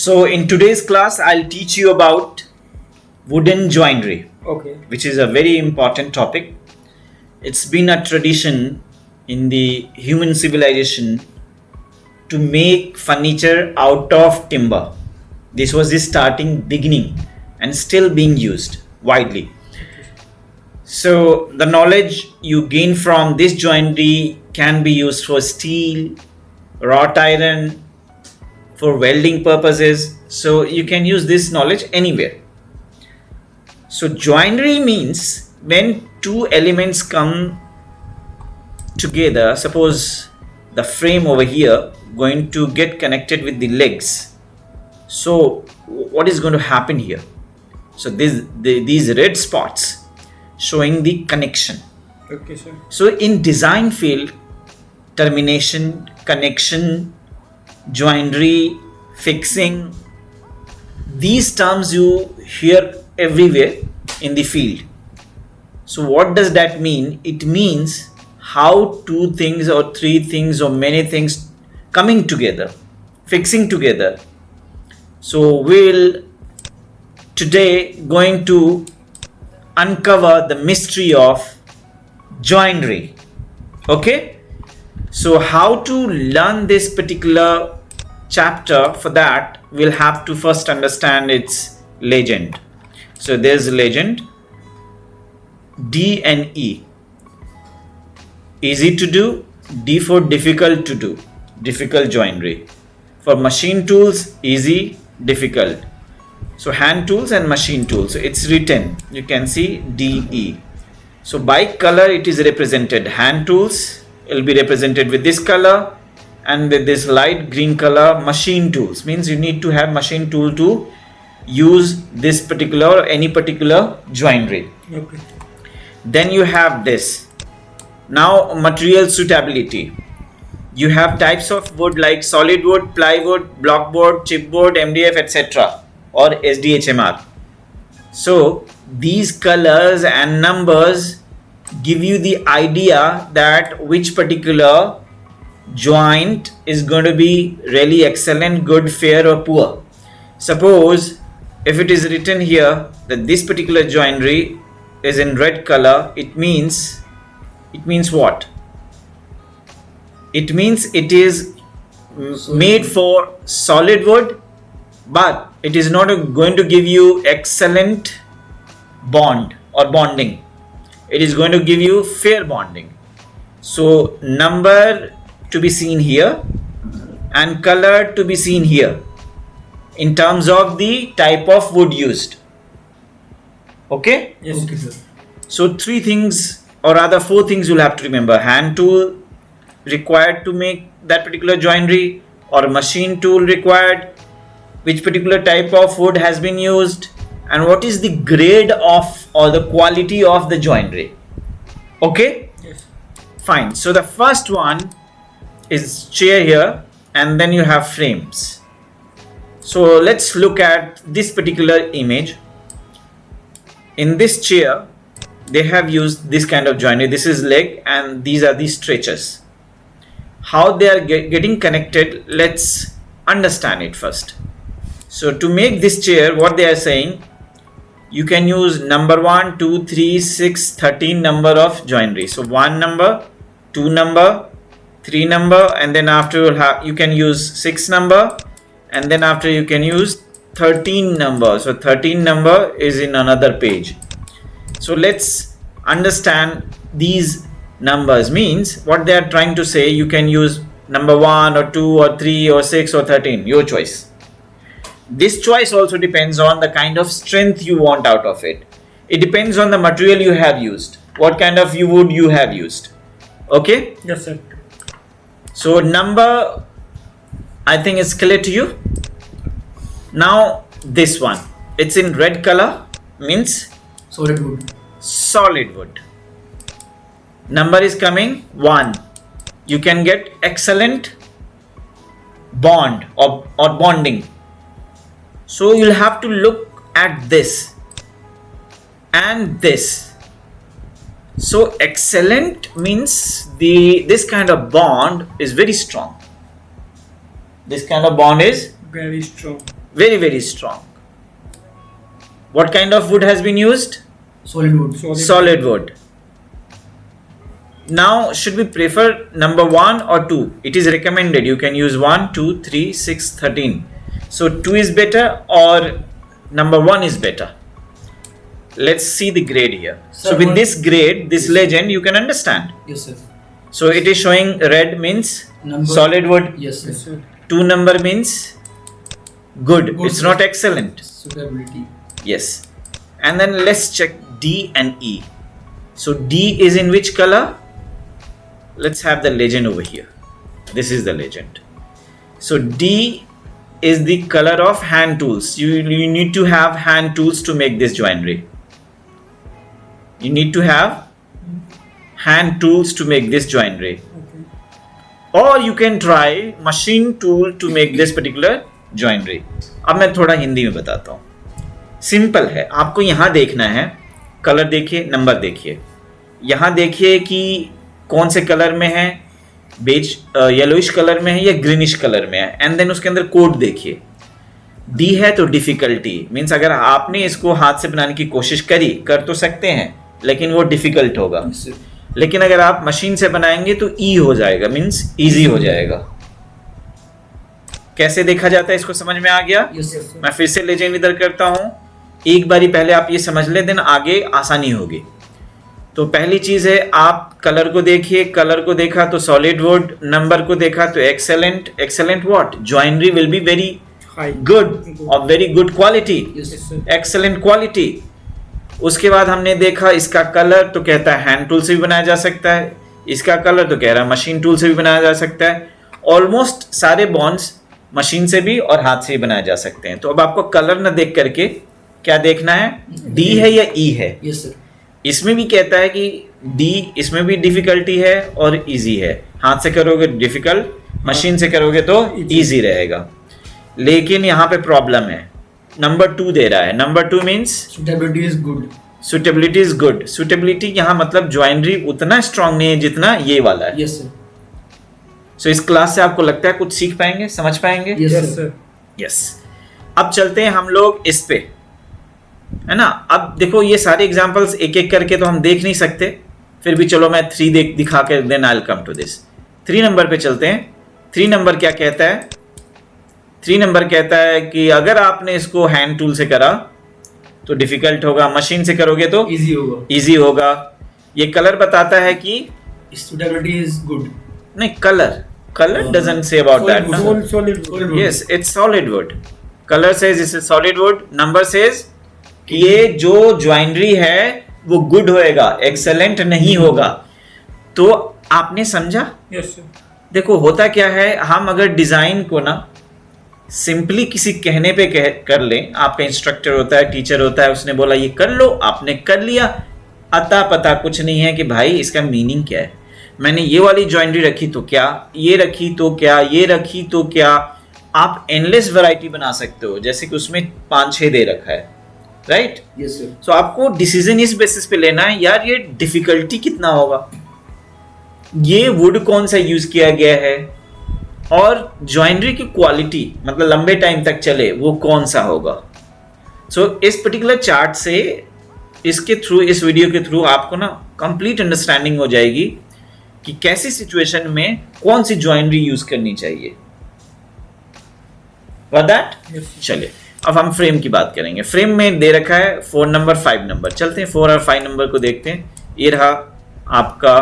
So in today's class, I'll teach you about wooden joinery, Okay. which is a very important topic. It's been a tradition in the human civilization to make furniture out of timber. This was the starting beginning and still being used widely. So the knowledge you gain from this joinery can be used for steel, wrought iron, for welding purposes. So you can use this knowledge anywhere. So joinery means when two elements come together. Suppose the frame over here going to get connected with the legs. So what is going to happen here? So these red spots showing the connection. Okay, sir. So in design field, termination, connection, joinery, fixing, these terms you hear everywhere in the field. So what does that mean? It means how two things or three things or many things coming together, fixing together. So we'll today going to uncover the mystery of joinery. Okay, so how to learn this particular chapter? For that we'll have to first understand its legend. So there's a legend, D and E. Easy to do, D for difficult to do, difficult joinery. For machine tools, easy, difficult. So hand tools and machine tools. So it's written, you can see DE. So by color it is represented. Hand tools will be represented with this color, and with this light green color. Machine tools means you need to have machine tool to use this particular or any particular joinery. Okay. Then you have this. Now material suitability. You have types of wood like solid wood, plywood, blockboard, chipboard, MDF, etc. or SDHMR. So these colors and numbers give you the idea that which particular joint is going to be really excellent, good, fair or poor. Suppose if it is written here that this particular joinery is in red color, it means what? It means it is made for solid wood, but it is not going to give you excellent bond or bonding. It is going to give you fair bonding. So number to be seen here and color to be seen here in terms of the type of wood used. Okay? Yes. Okay, sir. So three things or rather four things you'll have to remember. Hand tool required to make that particular joinery, or machine tool required, which particular type of wood has been used, and what is the grade of or the quality of the joinery. Okay? Yes. Fine. So the first one is chair here, and then you have frames. So let's look at this particular image. In this chair they have used this kind of joinery. This is leg and these are the stretchers. How they are getting connected, let's understand it first. So to make this chair, what they are saying, you can use number 1, 2, 3, 6, 13 number of joinery. So 1 number, 2 number, 3 number, and then after you can use 6 number, and then after you can use 13 number. So 13 number is in another page. So let's understand these numbers. Means what they are trying to say, you can use number 1 or 2 or 3 or 6 or 13, your choice. This choice also depends on the kind of strength you want out of it. It depends on the material you have used, what kind of wood you have used. Okay? Yes, sir. So number, I think it's clear to you. Now this one, it's in red color, means Solid wood. solid wood. Number is coming 1. You can get excellent bond or bonding. So you'll have to look at this and this. So excellent means this kind of bond is very strong. This kind of bond is Very strong. very very strong. What kind of wood has been used? Solid wood. Solid wood. Now should we prefer number 1 or 2? It is recommended you can use 1, 2, 3, 6, 13. So 2 is better or number 1 is better? Let's see the grade here. Sir, so with this grade, this legend, you can understand. Yes, sir. So it is showing red means Number. solid wood. Yes, sir. 2 number means good. Good, It's sir. not excellent. Suitability. Yes. And then let's check D and E. So D is in which color? Let's have the legend over here. This is the legend. So D is the color of hand tools. You need to have hand tools to make this joinery. You need to have hand tools to make this joinery. Or you can try machine tool to make this particular joinery. अब मैं थोड़ा हिंदी में बताता हूँ. Simple है, आपको यहाँ देखना है, कलर देखिए, नंबर देखिए, यहाँ देखिए कि कौन से कलर में है, बेज येलोइश कलर में है या ग्रीनिश कलर में है, एंड देन उसके अंदर कोड देखिए. डी है तो डिफिकल्टी मीन्स अगर आपने इसको हाथ से बनाने की कोशिश कर तो सकते हैं, लेकिन वो डिफिकल्ट होगा. Yes, sir. लेकिन अगर आप मशीन से बनाएंगे तो ई हो जाएगा, मीन्स इजी हो जाएगा. कैसे देखा जाता है इसको समझ में आ गया? Yes, sir. मैं फिर से लेजेंड इधर करता हूं. एक बारी पहले आप ये समझ ले, देन आगे आसानी होगी. तो पहली चीज है आप कलर को देखिए, कलर को देखा तो सॉलिड वुड, नंबर को देखा तो excellent. Excellent what? Joinery will be very High. Good और very good quality, Yes, sir. Excellent quality. उसके बाद हमने देखा इसका कलर तो कहता है हैंड टूल से भी बनाया जा सकता है, इसका कलर तो कह रहा है मशीन टूल से भी बनाया जा सकता है. ऑलमोस्ट सारे बॉन्ड्स मशीन से भी और हाथ से भी बनाए जा सकते हैं. तो अब आपको कलर न देख करके क्या देखना है, डी है या ई है. Yes, sir. इसमें भी कहता है कि डी, इसमें भी डिफिकल्टी है और इजी है. हाथ से करोगे डिफिकल्ट, मशीन से करोगे तो इजी रहेगा. लेकिन यहाँ पे प्रॉब्लम है, नंबर 2 दे रहा है. Number 2 means Suitability is good. Suitability is good. Suitability यहाँ मतलब ज्वाइनरी उतना स्ट्रांग नहीं है जितना ये वाला है. Yes, sir. सो इस क्लास से आपको लगता है कुछ सीख पाएंगे, समझ पाएंगे? Yes, sir. यस. अब चलते हैं हम लोग इस पे, है ना. अब देखो ये सारे एग्जांपल्स एक एक करके तो हम देख नहीं सकते, फिर भी चलो मैं 3 दिखा के then I will come to this. 3 number पे चलते हैं. 3 नंबर क्या कहता है? 3 नंबर कहता है कि अगर आपने इसको हैंड टूल से करा तो डिफिकल्ट होगा, मशीन से करोगे तो Easy होगा. इजी होगा. ये कलर बताता है कि Suitability is good. नहीं, colour doesn't say about that ना. Solid wood. Yes, it's solid wood. Color says it's a solid wood. Number says कि ये जो ज्वाइनरी है वो गुड होएगा, एक्सेलेंट नहीं होगा. तो आपने समझा? Yes, sir. देखो होता क्या है, हम अगर डिजाइन को ना सिंपली किसी कहने पे कर लें, आपका इंस्ट्रक्टर होता है, टीचर होता है, उसने बोला ये कर लो, आपने कर लिया, अता पता कुछ नहीं है कि भाई इसका मीनिंग क्या है. मैंने ये वाली जॉइनरी रखी तो क्या, ये रखी तो क्या, ये रखी तो क्या. आप एंडलेस वैरायटी बना सकते हो, जैसे कि उसमें 5-6 दे रखा है, राइट. Yes, sir. सो आपको डिसीजन इस बेसिस पे लेना है, यार ये डिफिकल्टी कितना होगा, ये वुड कौन सा यूज किया गया है, और जॉइनरी की क्वालिटी मतलब लंबे टाइम तक चले वो कौन सा होगा. सो इस पर्टिकुलर चार्ट से, इसके थ्रू, इस वीडियो के थ्रू आपको ना कंप्लीट अंडरस्टैंडिंग हो जाएगी कि कैसी सिचुएशन में कौन सी जॉइनरी यूज करनी चाहिए. Got that? Yes. चलिए अब हम फ्रेम की बात करेंगे. फ्रेम में दे रखा है 4 नंबर 5 नंबर. चलते हैं 4 और 5 नंबर को देखते हैं. ये रहा आपका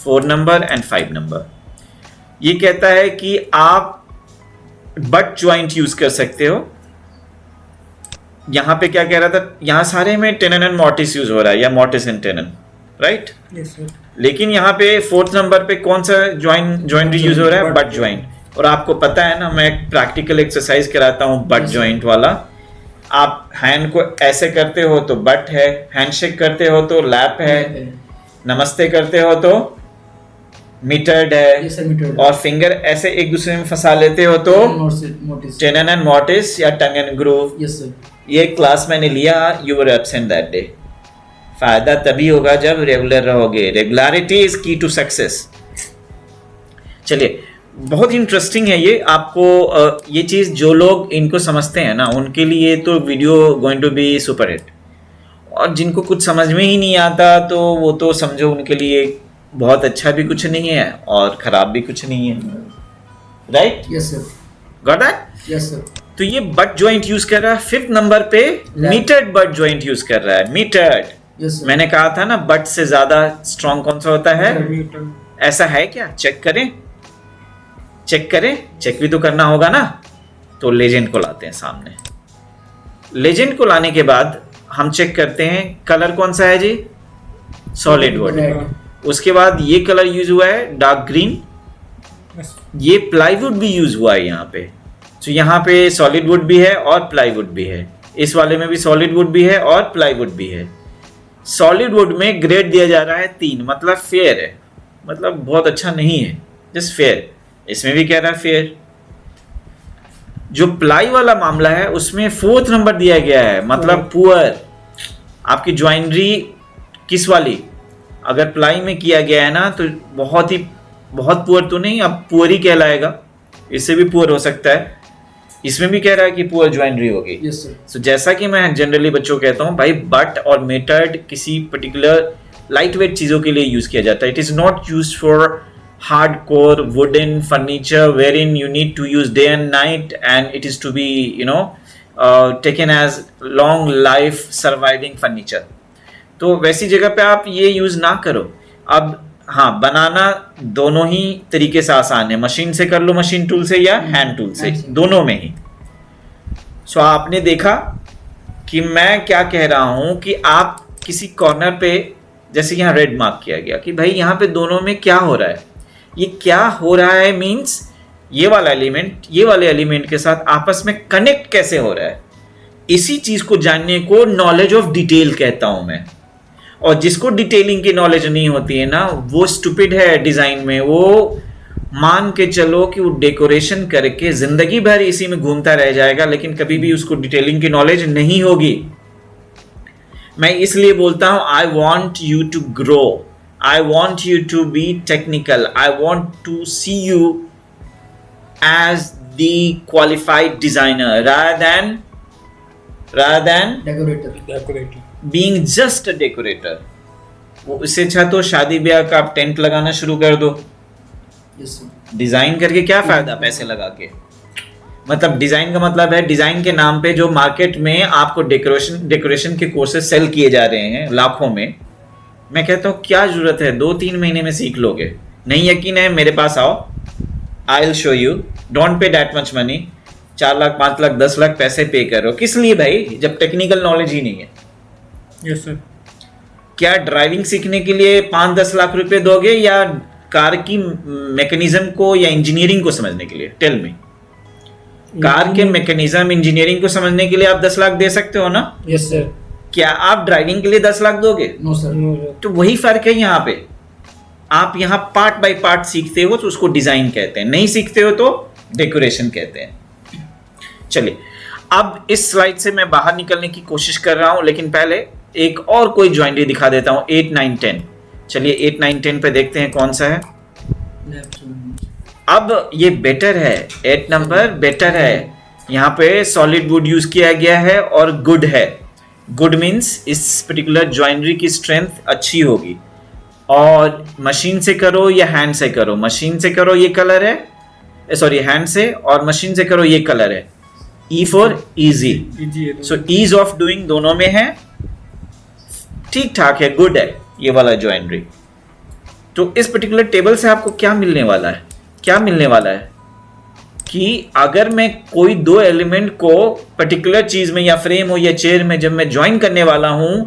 4 नंबर एंड 5 नंबर. ये कहता है कि आप बट ज्वाइंट यूज कर सकते हो. यहां पे क्या कह रहा था, यहां सारे में टेनन एंड मॉर्टिस यूज हो रहा है, या mortis and tenon, right. Yes, sir. लेकिन यहाँ पे 4th नंबर पे कौन सा ज्वाइंट यूज हो रहा है, बट ज्वाइंट. और आपको पता है ना, मैं एक प्रैक्टिकल एक्सरसाइज कराता हूँ बट ज्वाइंट वाला. आप हैंड को ऐसे करते हो तो बट है, हैंडशेक करते हो तो लैप है, नमस्ते करते हो तो मीटर्ड है, Yes, sir. Metered. और फिंगर ऐसे एक दूसरे में फंसा लेते हो तो Notice. टेनन एंड मॉर्टिस या टंग एंड ग्रूव. Yes, sir. ये क्लास मैंने लिया, you were absent that day. फायदा तभी होगा जब रेगुलर रहोगे. रेगुलरिटी इज की टू सक्सेस. चलिए बहुत इंटरेस्टिंग है ये। आपको ये चीज़ जो लोग इनको समझते हैं ना, उनके लिए तो video going to be super hit. और जिनको कुछ समझ में ही नहीं आता तो वो तो समझो उनके लिए बहुत अच्छा भी कुछ नहीं है और ख़राब भी कुछ नहीं है। Right? Yes sir. Got that? Yes sir. तो ये बट जॉइंट यूज कर रहा है। 5th नंबर पे मीटर्ड बट जॉइंट यूज कर रहा है। Metered, Yes sir. मैंने कहा था ना बट से ज्यादा स्ट्रॉन्ग कौन सा होता है? Meter. ऐसा है क्या? चेक करें, चेक करें, चेक भी तो करना होगा ना। तो लेजेंड को लाते हैं सामने। लेजेंड को लाने के बाद हम चेक करते हैं कलर कौन सा है जी? Solid wood. Red. उसके बाद ये कलर यूज हुआ है डार्क ग्रीन। ये प्लाईवुड भी यूज हुआ है यहाँ पे। तो यहाँ पे सॉलिड वुड भी है और प्लाईवुड भी है। इस वाले में भी सॉलिड वुड भी है और प्लाईवुड भी है। सॉलिड वुड में ग्रेड दिया जा रहा है 3, मतलब फेयर है, मतलब बहुत अच्छा नहीं है, जस्ट फेयर। इसमें भी कह रहा है फेयर। जो प्लाई वाला मामला है उसमें 4th नंबर दिया गया है, मतलब पुअर। आपकी ज्वाइनरी किस वाली? अगर प्लाई में किया गया है ना तो बहुत पुअर तो नहीं, अब पुअर ही कहलाएगा, इससे भी पुअर हो सकता है। इसमें भी कह रहा है कि पुअर ज्वाइनरी होगी। Yes sir. सो जैसा कि मैं जनरली बच्चों को कहता हूँ भाई, बट और मेटर्ड किसी पर्टिकुलर लाइट वेट चीज़ों के लिए यूज किया जाता है। It is not use for hardcore wooden furniture wherein you need to use day and night and it is to be taken as long life surviving furniture। तो वैसी जगह पे आप ये यूज ना करो। अब हाँ, बनाना दोनों ही तरीके से आसान है। मशीन से कर लो, मशीन टूल से या हैंड टूल से, दोनों में ही। सो आपने देखा कि मैं क्या कह रहा हूं कि आप किसी कॉर्नर पे, जैसे यहाँ रेड मार्क किया गया कि भाई यहाँ पे दोनों में क्या हो रहा है। ये क्या हो रहा है मीन्स ये वाला एलिमेंट ये वाले एलिमेंट के साथ आपस में कनेक्ट कैसे हो रहा है, इसी चीज को जानने को नॉलेज ऑफ डिटेल कहता हूं मैं। और जिसको डिटेलिंग की नॉलेज नहीं होती है ना, वो स्टूपिड है डिजाइन में। वो मान के चलो कि वो डेकोरेशन करके जिंदगी भर इसी में घूमता रह जाएगा, लेकिन कभी भी उसको डिटेलिंग की नॉलेज नहीं होगी। मैं इसलिए बोलता हूं I want you to grow, I want you to be technical. I want to see you as the qualified designer rather than Decorator. being just a decorator. वो इससे अच्छा तो शादी ब्याह का आप टेंट लगाना शुरू कर दो। Yes sir. डिजाइन करके क्या फायदा पैसे लगा के? मतलब डिजाइन का मतलब है डिजाइन के नाम पे जो मार्केट में आपको डेकोरेशन के कोर्सेज सेल किए जा रहे हैं लाखों में। मैं कहता हूँ क्या जरूरत है, 2-3 महीने में सीख लोगे। नहीं यकीन है मेरे पास आओ, I will show you. Don't pay that much money. 4 lakh 5 lakh 10 lakh पैसे पे करो, किस लिए भाई, जब टेक्निकल नॉलेज ही नहीं है। Yes sir. क्या ड्राइविंग सीखने के लिए 5-10 लाख रुपए दोगे या कार की मैकेनिज्म को या इंजीनियरिंग को समझने के लिए? Tell me. कार के मैकेनिज्म इंजीनियरिंग को समझने के लिए आप 10 लाख दे सकते हो ना? Yes sir. क्या आप ड्राइविंग के लिए 10 लाख दोगे? No sir. तो वही फर्क है यहाँ पे। आप यहाँ पार्ट बाय पार्ट सीखते हो तो उसको डिजाइन कहते हैं, नहीं सीखते हो तो डेकोरेशन कहते हैं। चलिए, अब इस स्लाइड से मैं बाहर निकलने की कोशिश कर रहा हूं, लेकिन पहले एक और कोई ज्वाइनरी दिखा देता हूं। 8, 9, 10। चलिए 8, 9, 10 पे देखते हैं कौन सा है। अब ये बेटर है, 8 नंबर बेटर है। यहाँ पे सॉलिड वुड यूज किया गया है और गुड है। गुड मीन्स इस पर्टिकुलर ज्वाइनरी की स्ट्रेंथ अच्छी होगी। और मशीन से करो या हैंड से करो, मशीन से करो ये कलर है, सॉरी हैंड से, और मशीन से करो ये कलर है। E for easy. So ease of doing दोनों में है, ठीक ठाक है, गुड है ये वाला ज्वाइनरी। तो इस पर्टिकुलर टेबल से आपको क्या मिलने वाला है? क्या मिलने वाला है कि अगर मैं कोई 2 एलिमेंट को पर्टिकुलर चीज में या फ्रेम हो या चेयर में जब मैं ज्वाइन करने वाला हूं,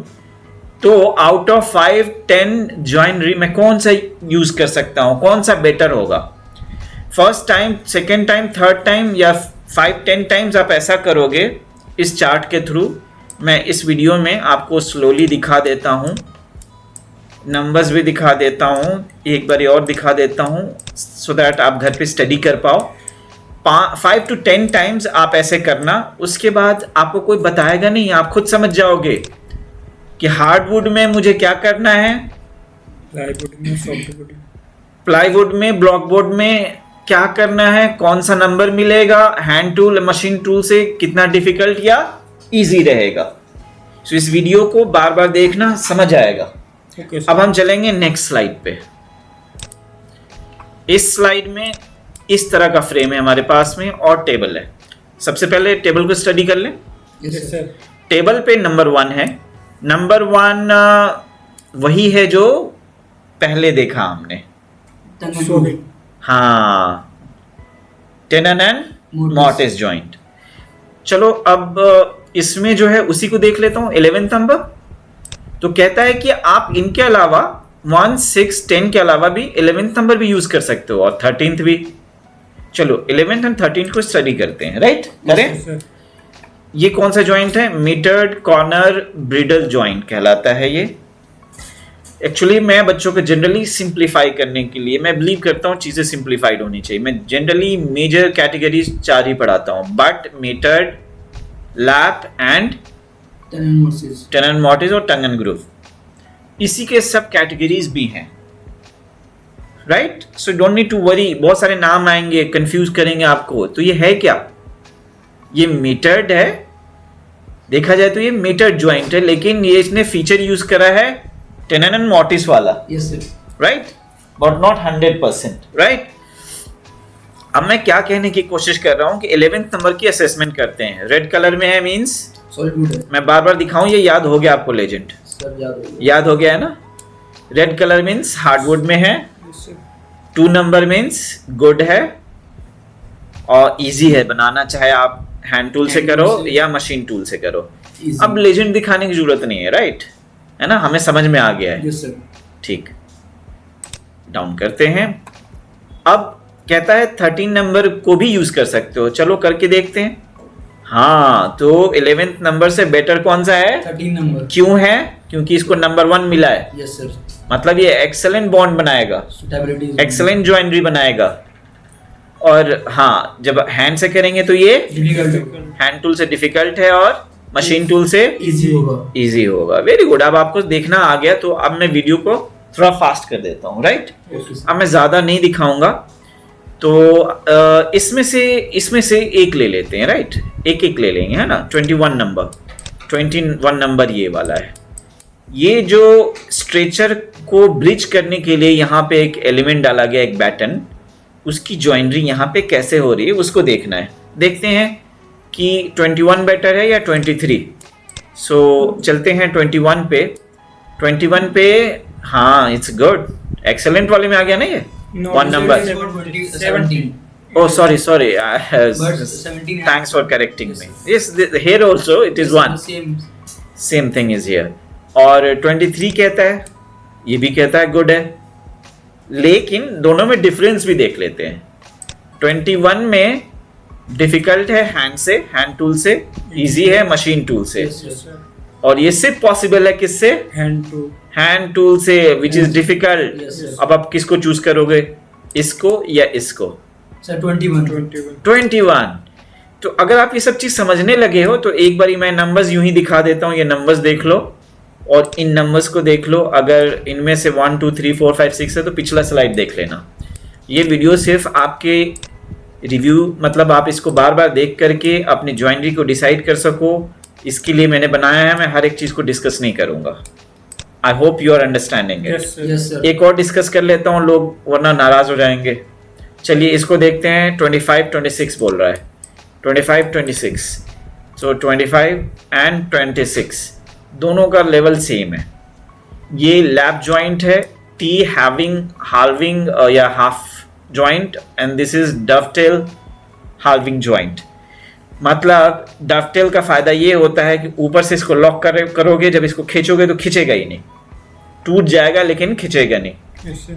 तो आउट ऑफ 5-10 ज्वाइनरी मैं कौन सा यूज कर सकता हूं, कौन सा बेटर होगा? First time, second time, third time या 5-10 टाइम्स आप ऐसा करोगे इस चार्ट के थ्रू। मैं इस वीडियो में आपको स्लोली दिखा देता हूं, नंबर्स भी दिखा देता हूं, एक बार और दिखा देता हूं सो दैट आप घर पे स्टडी कर पाओ। 5 to 10 टाइम्स आप ऐसे करना, उसके बाद आपको कोई बताएगा नहीं, आप खुद समझ जाओगे कि हार्डवुड में मुझे क्या करना है, प्लाईवुड में, सॉफ्टवुड, प्लाईवुड में, ब्लॉकबोर्ड में क्या करना है, कौन सा नंबर मिलेगा, हैंड टूल मशीन टूल से कितना डिफिकल्ट या इजी रहेगा। सो इस वीडियो को बार बार देखना, समझ आएगा। अब हम चलेंगे नेक्स्ट स्लाइड पे। इस स्लाइड में इस तरह का फ्रेम है हमारे पास में और टेबल है। सबसे पहले टेबल को स्टडी कर लें। Yes sir. टेबल पे नंबर 1 है। नंबर 1 वही है जो पहले देखा हमने। हाँ, टेनन एंड मॉर्टिस जॉइंट। चलो अब इसमें जो है उसी को देख लेता हूं। 11th नंबर तो कहता है कि आप इनके अलावा 1, 6, 10 के अलावा भी 11th नंबर भी यूज कर सकते हो और 13th भी। चलो 11th एंड 13th को स्टडी करते हैं। राइट, करें। ये कौन सा जॉइंट है? मीटर्ड कॉर्नर ब्रिडल जॉइंट कहलाता है ये। एक्चुअली मैं बच्चों को जनरली सिंप्लीफाई करने के लिए मैं बिलीव करता हूँ चीजें सिंप्लीफाइड होनी चाहिए। मैं जनरली मेजर कैटेगरीज 4 ही पढ़ाता हूँ, but metered, lap and tenon mortis और टंग एंड ग्रूव, इसी के सब कैटेगरीज भी हैं। Right, so don't need to worry. बहुत सारे नाम आएंगे, कंफ्यूज करेंगे आपको। तो ये है क्या? ये मीटर्ड है, देखा जाए तो ये मीटर्ड जॉइंट है, लेकिन ये इसने फीचर यूज करा है टेनन एंड मॉर्टिस वाला। Yes sir. Right, but not 100%। Right, अब मैं क्या कहने की कोशिश कर रहा हूं कि 11th नंबर की असेसमेंट करते हैं। रेड कलर में है, मींस सॉलिड है। मैं बार बार दिखाऊं, ये याद हो गया आपको लेजेंड? सर याद हो गया है ना? रेड कलर मींस हार्डवुड में है। 2 नंबर मींस गुड है और इजी है बनाना, चाहे आप हैंड टूल से करो या मशीन टूल से करो। अब लेजेंड दिखाने की जरूरत नहीं है। राइट, है ना? हमें समझ में आ गया है। Yes sir. ठीक, डाउन करते हैं। अब कहता है 13 नंबर को भी यूज कर सकते हो। चलो करके देखते हैं। हाँ, तो 11th नंबर से बेटर कौन सा है? 13 नंबर। क्यों है? क्योंकि इसको नंबर 1 मिला है। Yes sir. मतलब ये एक्सेलेंट बॉन्ड बनाएगा, एक्सेलेंट ज्वाइनरी बनाएगा। और हाँ, जब हैंड से करेंगे तो ये हैंड टूल से डिफिकल्ट है और मशीन टूल से इजी होगा। Very good. अब आपको देखना आ गया, तो अब मैं वीडियो को थोड़ा फास्ट कर देता हूँ। राइट, अब मैं ज्यादा नहीं दिखाऊंगा, तो इसमें से एक ले लेते हैं। राइट, एक ले लेंगे, है ना? 21 नंबर ये वाला है। ये जो स्ट्रेचर को ब्रिज करने के लिए यहाँ पे एक एलिमेंट डाला गया, एक बैटन, उसकी जॉइनरी यहाँ पे कैसे हो रही है उसको देखना है। देखते हैं कि 21 बेटर है या 23। सो चलते हैं 21 पे। 21 पे हाँ, इट्स गुड, एक्सेलेंट वाले में आ गया ना ये। 1 number. 17। Oh, sorry. Thanks for correcting me. Yes, here also it is 1. Same thing is here. और 23 कहता है, ये भी कहता है गुड है, लेकिन दोनों में डिफरेंस भी देख लेते हैं। 21 में डिफिकल्ट है हैंड टूल से, इजी है मशीन टूल से, और ये सिर्फ पॉसिबल है किससे? हैंड टूल से, विच इज डिफिकल्ट। अब आप किसको चूज करोगे, इसको या इसको? 21। तो अगर आप ये सब चीज समझने लगे हो तो एक बारी मैं नंबर्स यूं ही दिखा देता हूं। ये नंबर्स देख लो और इन नंबर्स को देख लो। अगर इनमें से 1, 2, 3, 4, 5, 6 है तो पिछला स्लाइड देख लेना। ये वीडियो सिर्फ आपके रिव्यू, मतलब आप इसको बार बार देख करके अपनी ज्वाइनरी को डिसाइड कर सको, इसके लिए मैंने बनाया है। मैं हर एक चीज को डिस्कस नहीं करूंगा। I hope you are understanding it. एक और डिस्कस कर लेता हूँ, लोग वरना नाराज हो जाएंगे। चलिए इसको देखते हैं। 25, 26 बोल रहा है। 25, 26। सो 25 एंड 26 दोनों का लेवल सेम है। ये लैप जॉइंट है, टी हाल्विंग या half joint, and this is dovetail halving joint. मतलब डवटेल का फायदा ये होता है कि ऊपर से इसको लॉक करोगे, जब इसको खींचोगे तो खींचेगा ही नहीं, टूट जाएगा लेकिन खींचेगा नहीं।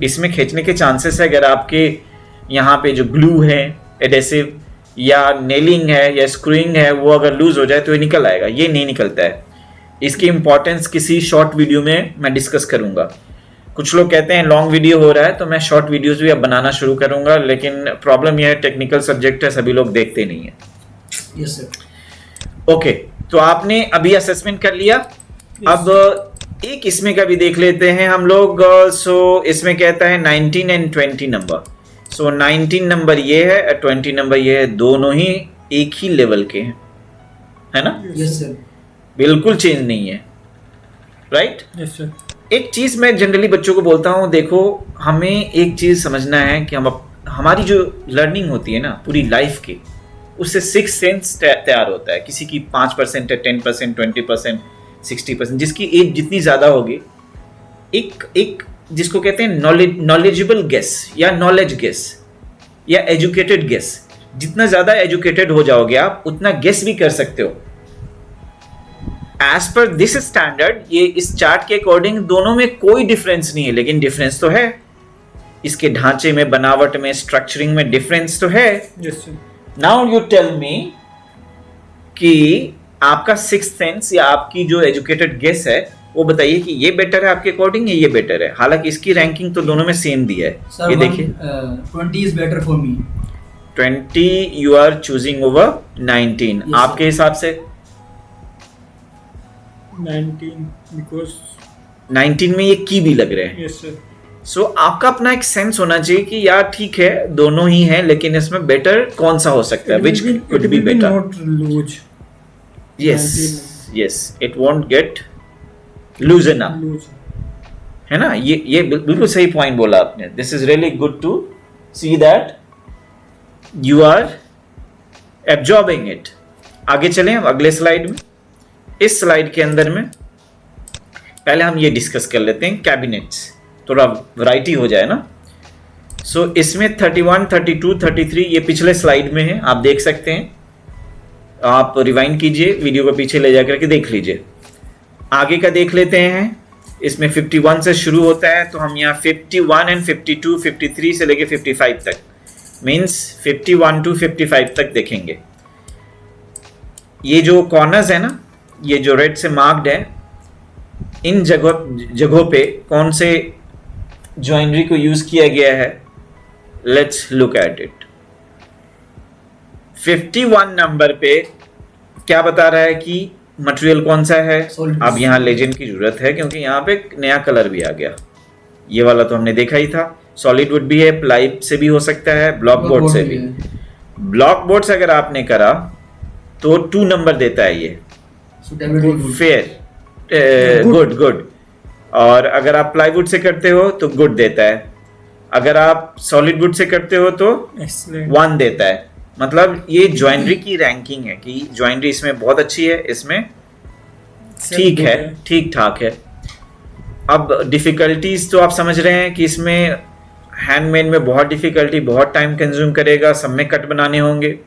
इसमें खींचने के चांसेस है अगर आपके यहाँ पे जो ग्लू है, एडेसिव या नेलिंग है या स्क्रूइंग है, वो अगर लूज हो जाए तो ये निकल आएगा। ये नहीं निकलता है। इसकी इंपॉर्टेंस किसी शॉर्ट वीडियो में मैं डिस्कस करूंगा। कुछ लोग कहते हैं लॉन्ग वीडियो हो रहा है, तो मैं शॉर्ट वीडियोस भी अब बनाना शुरू करूंगा, लेकिन प्रॉब्लम यह है टेक्निकल सब्जेक्ट है, सभी लोग देखते नहीं है। Yes sir. ओके, तो आपने अभी असेसमेंट कर लिया। अब एक इसमें का भी देख लेते हैं हम लोग। सो इसमें कहता है 19 एंड 20 नंबर। सो 19 नंबर ये है और 20 नंबर ये है, दोनों ही एक ही लेवल के हैं, है ना? Yes sir. बिल्कुल चेंज नहीं है, राइट? Yes sir. एक चीज मैं जनरली बच्चों को बोलता हूँ, देखो हमें एक चीज समझना है कि हमारी जो लर्निंग होती है ना पूरी लाइफ की, उससे 6 सेंस तैयार होता है। किसी की 5% है, 10%, 20%, 60%, जिसकी एज जितनी ज़्यादा होगी, एक जिसको कहते हैं नॉलेजेबल गेस या नॉलेज गेस या एजुकेटेड गेस, जितना ज़्यादा एजुकेटेड हो जाओगे आप उतना गेस भी कर सकते हो। एज पर दिस स्टैंडर्ड, ये इस चार्ट के अकॉर्डिंग दोनों में कोई डिफरेंस नहीं है, लेकिन डिफरेंस तो है। इसके ढांचे में, बनावट में, स्ट्रक्चरिंग में डिफरेंस तो है। नाउ यू टेल मी कि आपका सिक्स्थ सेंस या आपकी जो एजुकेटेड गेस है वो बताइए कि ये बेटर है आपके अकॉर्डिंग या ये बेटर है। हालांकि इसकी रैंकिंग तो दोनों में सेम दिया है। ये देखिए 20 is better for me. 20 you are choosing over 19। Yes, आपके हिसाब से 19 because 19 में ये की भी लग रहे हैं। yes sir. सो आपका अपना एक सेंस होना चाहिए कि यार ठीक है दोनों ही हैं, लेकिन इसमें बेटर कौन सा हो सकता है, which could be better. Not lose. Yes it won't get loosen up, Lose. है ना? ये बिल्कुल सही पॉइंट बोला आपने। This is really good to see that you are absorbing it. आगे चलें अब अगले स्लाइड में। इस स्लाइड के अंदर में पहले हम ये डिस्कस कर लेते हैं कैबिनेट्स, थोड़ा वैरायटी हो जाए ना। सो इसमें 31, 32, 33 ये पिछले स्लाइड में है, आप देख सकते हैं। आप रिवाइंड कीजिए, वीडियो को पीछे ले जाकर के देख लीजिए। आगे का देख लेते हैं। इसमें 51 से शुरू होता है, तो हम यहाँ 51 एंड 52, 53 से लेके 55 तक, मीन्स 51 to 55 तक देखेंगे। ये जो कॉर्नर्स है ना, ये जो रेड से मार्क्ड है, इन जगहों पे कौन से ज्वाइनरी को यूज किया गया है, let's look at it. 51 number पे क्या बता रहा है कि मटेरियल कौन सा है। अब यहाँ लेजेंड की जरूरत है क्योंकि यहाँ पे एक नया कलर भी आ गया। ये वाला तो हमने देखा ही था। सॉलिड वुड भी है, प्लाई से भी हो सकता है, ब्लॉक बोर्ड से भी। ब्लॉक बोर्ड से अगर आपने करा तो 2 नंबर देता है ये, फेयर, गुड। और अगर आप प्लाईवुड से करते हो तो गुड देता है। अगर आप सॉलिड वुड से करते हो तो 1 देता है। मतलब ये ज्वाइनरी की रैंकिंग है कि ज्वाइनरी इसमें बहुत अच्छी है, इसमें ठीक है, ठीक ठाक है। अब डिफिकल्टीज तो आप समझ रहे हैं कि इसमें हैंडमेड में बहुत डिफिकल्टी, बहुत टाइम कंज्यूम करेगा, सब में कट बनाने होंगे,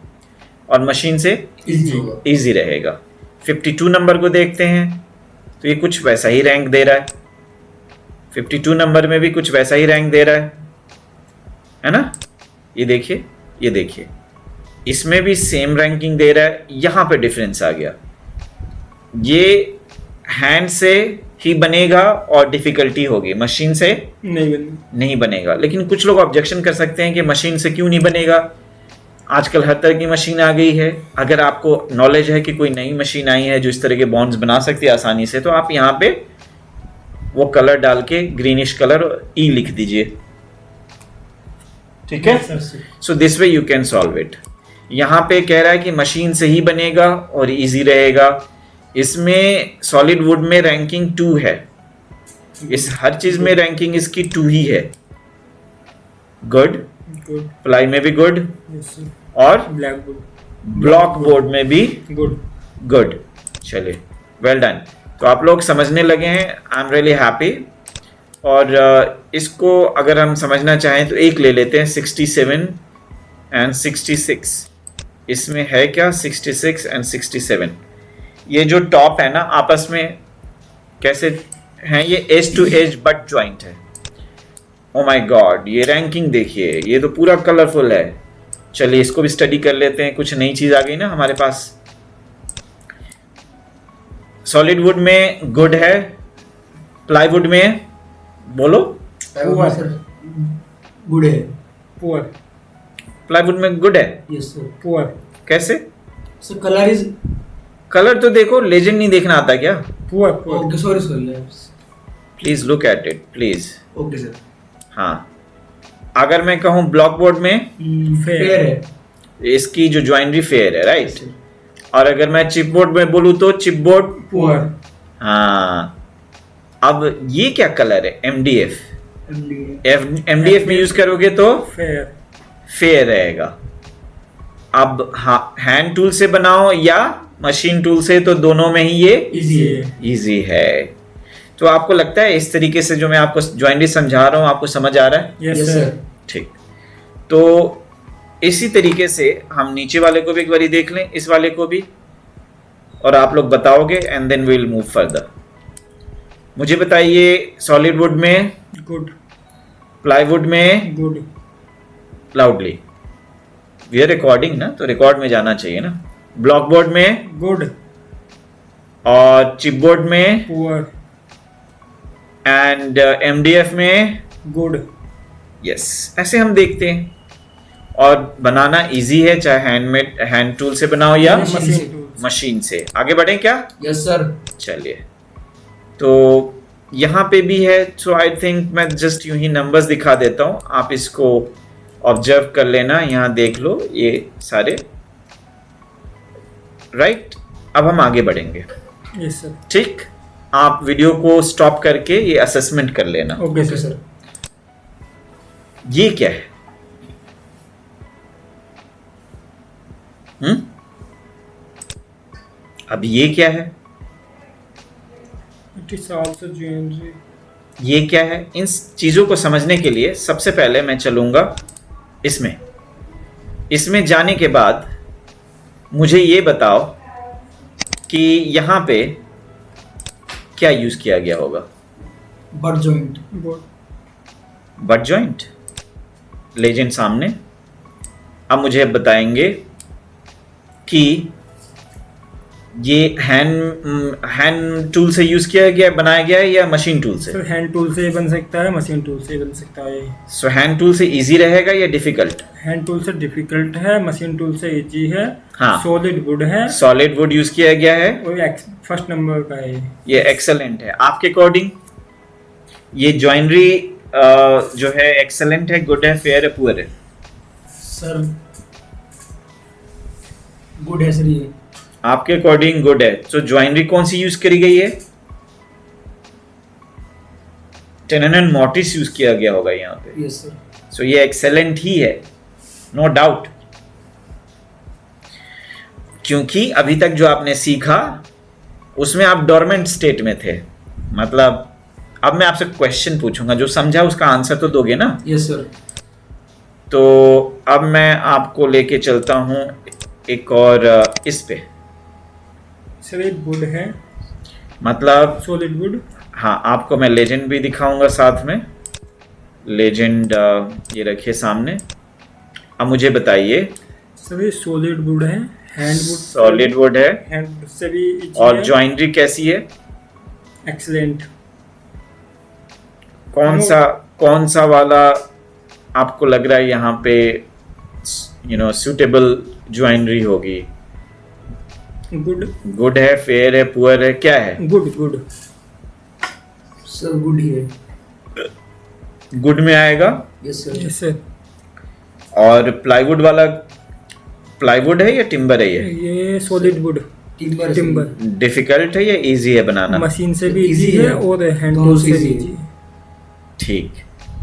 और मशीन से इजी रहेगा। 52 नंबर को देखते हैं तो ये कुछ वैसा ही रैंक दे रहा है। 52 नंबर में भी कुछ वैसा ही रैंक दे रहा है ना? ये देखिए इसमें भी सेम रैंकिंग दे रहा है। यहाँ पे डिफरेंस आ गया। ये हैंड से ही बनेगा और डिफिकल्टी होगी, मशीन से नहीं बनेगा। लेकिन कुछ लोग ऑब्जेक्शन कर सकते हैं कि मशीन से क्यों नहीं बनेगा, आजकल हर तरह की मशीन आ गई है। अगर आपको नॉलेज है कि कोई नई मशीन आई है जो इस तरह के बॉन्ड्स बना सकती है आसानी से, तो आप यहाँ पे वो कलर डाल के ग्रीनिश कलर ई लिख दीजिए, ठीक है? So this way you can solve it. यहाँ पे कह रहा है कि मशीन से ही बनेगा और इजी रहेगा। इसमें सॉलिड वुड में रैंकिंग 2 है, इस हर चीज में रैंकिंग इसकी 2 ही है। गुड, प्लाई में भी गुड, और ब्लॉक बोर्ड में भी गुड। चलिए, वेल डन। तो आप लोग समझने लगे हैं, आई एम रियली हैप्पी। और इसको अगर हम समझना चाहें तो एक ले लेते हैं, 67 एंड 66। इसमें है क्या 66 एंड 67? ये जो टॉप है ना, आपस में कैसे हैं, ये edge to edge but joint है। ओ माय गॉड, ये रैंकिंग देखिए, ये तो पूरा कलरफुल है। चलिए इसको भी स्टडी कर लेते हैं, कुछ नई चीज आ गई ना हमारे पास। सॉलिड वुड में गुड है, प्लाईवुड में बोलो गुड है, पुअर। प्लाईवुड में गुड है, यस सर। पुअर कैसे? सर कलर इज, कलर तो देखो, लेजेंड नहीं देखना आता क्या? Poor okay sorry please look at it please. Okay sir. हाँ, अगर मैं कहूँ ब्लॉक बोर्ड में फेयर है। इसकी जो ज्वाइनरी फेयर है, राइट। और अगर मैं चिप बोर्ड में बोलूँ तो चिप बोर्ड पुअर। हाँ। अब ये क्या कलर है? MDF। MDF में यूज करोगे तो फेयर रहेगा। अब हाँ, हैंड टूल से बनाओ या मशीन टूल से, तो दोनों में ही ये इजी है। तो आपको लगता है इस तरीके से जो मैं आपको ज्वाइनरी समझा रहा हूँ आपको समझ आ रहा है? Yes sir. ठीक। तो इसी तरीके से हम नीचे वाले को भी एक बारी देख लें, इस वाले को भी, और आप लोग बताओगे and then we will move further. मुझे बताइए, सॉलिड वुड में गुड, प्लाईवुड में good, loudly. We are recording ना, तो रिकॉर्ड में जाना चाहिए ना। ब्लॉक बोर्ड में गुड, और चिप बोर्ड में पुअर, एंड MDF में गुड। यस, ऐसे हम देखते हैं। और बनाना इजी है, चाहे हैंड टूल से बनाओ या मशीन से। आगे बढ़ें क्या? Yes sir. चलिए, तो यहाँ पे भी है। सो आई थिंक मैं जस्ट यूं ही नंबर्स दिखा देता हूँ, आप इसको ऑब्जर्व कर लेना। यहाँ देख लो ये सारे, राइट। अब हम आगे बढ़ेंगे। Yes sir. ठीक, आप वीडियो को स्टॉप करके ये असेसमेंट कर लेना। Okay sir. ये क्या है? अब ये क्या है? It is also jewellery. ये क्या है? इन चीजों को समझने के लिए सबसे पहले मैं चलूंगा इसमें जाने के बाद मुझे ये बताओ कि यहाँ पे क्या यूज किया गया होगा? Butt joint. Butt joint. Legend सामने। अब मुझे बताएंगे कि ये हैंड टूल से यूज किया गया, बनाया गया है या मशीन टूल से? सर हैंड टूल से बन सकता है, मशीन टूल से बन सकता है। सो हैंड टूल से इजी रहेगा या डिफिकल्ट? हैंड टूल से डिफिकल्ट है, मशीन टूल से इजी है। हाँ। सॉलिड वुड है। सॉलिड वुड यूज किया गया है और फर्स्ट नंबर का है ये। एक्सेलेंट है। आपके अकॉर्डिंग ये ज्वाइनरी जो है एक्सेलेंट है, गुड है, फेयर है, पुअर है? सर गुड है सर। ये आपके अकॉर्डिंग गुड है। तो ज्वाइनरी कौन सी यूज करी गई है? टेनन मोटिस यूज किया गया होगा यहाँ पे। Yes sir. सो ये एक्सेलेंट ही है, नो डाउट। क्योंकि अभी तक जो आपने सीखा उसमें आप डोरमेंट स्टेट में थे। मतलब अब मैं आपसे क्वेश्चन पूछूंगा, जो समझा उसका आंसर तो दोगे ना? Yes sir. तो अब मैं आपको लेके चलता हूं एक और इस पे। सर ये वुड है, मतलब सॉलिड वुड। हाँ, आपको मैं लेजेंड भी दिखाऊंगा साथ में। लेजेंड ये रखिए सामने। अब मुझे बताइए, सर ये सॉलिड वुड है, हैंड वुड। सॉलिड वुड है, हैंड से भी easy और है। ज्वाइनरी कैसी है? एक्सीलेंट। कौन सा वाला आपको लग रहा है यहाँ पे सूटेबल ज्वाइनरी होगी? गुड। गुड है, फेयर है, पुअर है, क्या है? गुड। गुड सर, गुड ही है। गुड में आएगा। Yes sir. Yes sir. और प्लाईवुड वाला प्लाईवुड है या टिम्बर है? ये सॉलिड वुड। टिम्बर। डिफिकल्ट है या इजी है बनाना? मशीन से भी इजी है और हैंड टूल से भी इजी है। ठीक,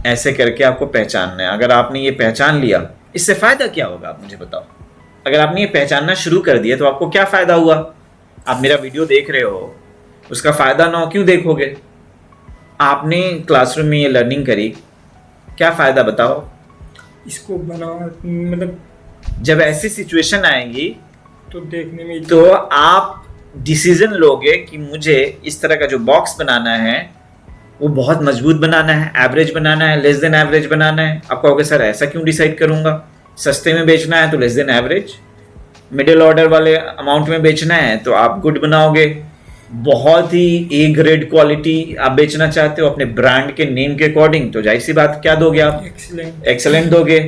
ऐसे करके आपको पहचानना है। अगर आपने ये पहचान लिया, इससे फायदा क्या होगा आप मुझे बताओ? अगर आपने ये पहचानना शुरू कर दिया तो आपको क्या फायदा हुआ? आप मेरा वीडियो देख रहे हो, उसका फायदा ना हो क्यों देखोगे? आपने क्लासरूम में ये लर्निंग करी, क्या फायदा बताओ? इसको बना मतलब जब ऐसी सिचुएशन आएगी तो देखने में तो आप डिसीजन लोगे कि मुझे इस तरह का जो बॉक्स बनाना है वो बहुत मजबूत बनाना है, एवरेज बनाना है, लेस देन एवरेज बनाना है। आप कहोगे सर ऐसा क्यों डिसाइड करूंगा? सस्ते में बेचना है तो less than average, middle order वाले अमाउंट में बेचना है तो आप गुड बनाओगे। बहुत ही ए ग्रेड क्वालिटी आप बेचना चाहते हो अपने ब्रांड के नेम के अकॉर्डिंग, तो जाहिर सी बात क्या दोगे आप? एक्सेलेंट दोगे।